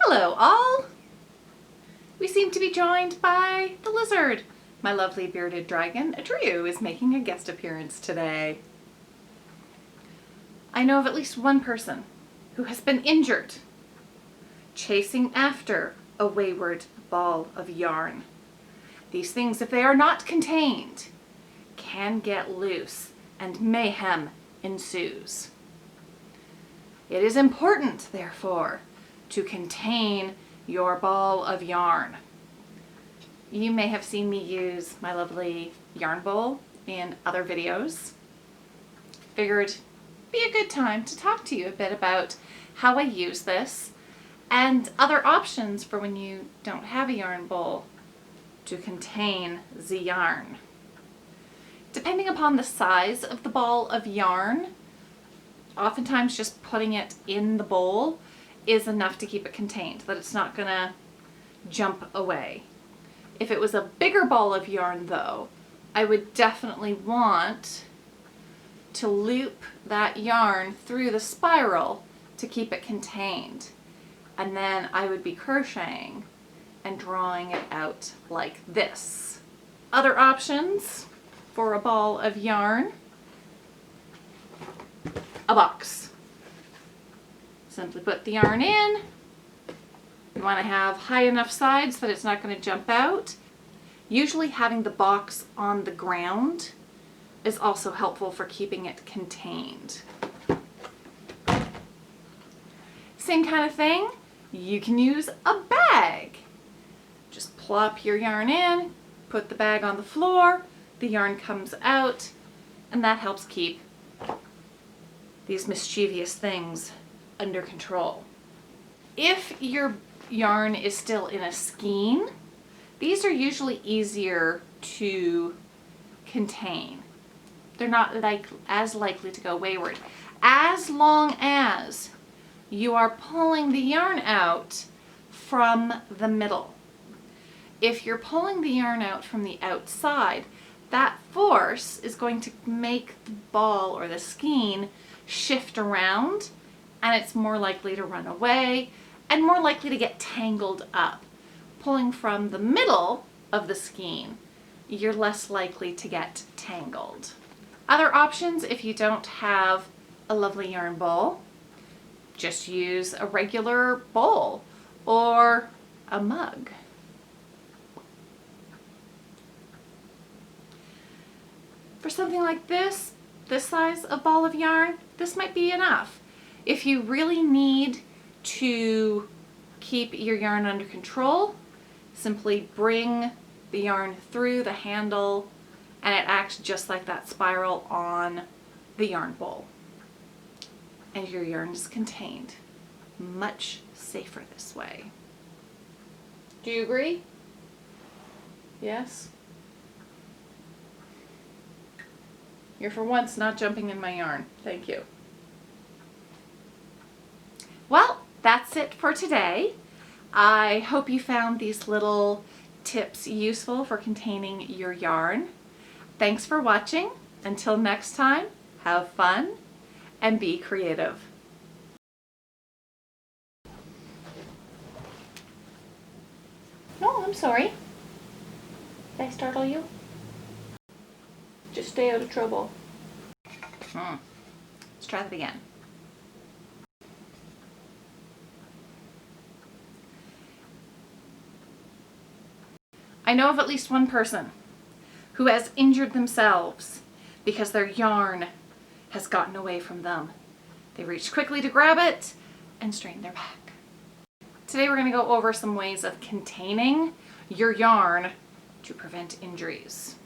Hello all! We seem to be joined by the lizard. My lovely bearded dragon, Drew, is making a guest appearance today. I know of at least one person who has been injured chasing after a wayward ball of yarn. These things, if they are not contained, can get loose and mayhem ensues. It is important, therefore, to contain your ball of yarn. You may have seen me use my lovely yarn bowl in other videos. Figured it'd be a good time to talk to you a bit about how I use this and other options for when you don't have a yarn bowl to contain the yarn. Depending upon the size of the ball of yarn, oftentimes just putting it in the bowl is enough to keep it contained, that it's not gonna jump away. If it was a bigger ball of yarn though, I would definitely want to loop that yarn through the spiral to keep it contained. And then I would be crocheting and drawing it out like this. Other options for a ball of yarn: a box. Simply put the yarn in. You want to have high enough sides that it's not going to jump out. Usually having the box on the ground is also helpful for keeping it contained. Same kind of thing, you can use a bag. Just plop your yarn in, put the bag on the floor, the yarn comes out, and that helps keep these mischievous things under control. If your yarn is still in a skein, these are usually easier to contain. They're not as likely to go wayward, as long as you are pulling the yarn out from the middle. If you're pulling the yarn out from the outside, that force is going to make the ball or the skein shift around, and it's more likely to run away and more likely to get tangled up. Pulling from the middle of the skein, you're less likely to get tangled. Other options, if you don't have a lovely yarn bowl, just use a regular bowl or a mug. For something like this size of ball of yarn, this might be enough. If you really need to keep your yarn under control, simply bring the yarn through the handle and it acts just like that spiral on the yarn bowl. And your yarn is contained. Much safer this way. Do you agree? Yes? You're for once not jumping in my yarn. Thank you. Well, that's it for today. I hope you found these little tips useful for containing your yarn. Thanks for watching. Until next time, have fun and be creative. No, I'm sorry. Did I startle you? Just stay out of trouble. Let's try that again. I know of at least one person who has injured themselves because their yarn has gotten away from them. They reached quickly to grab it and strained their back. Today we're going to go over some ways of containing your yarn to prevent injuries.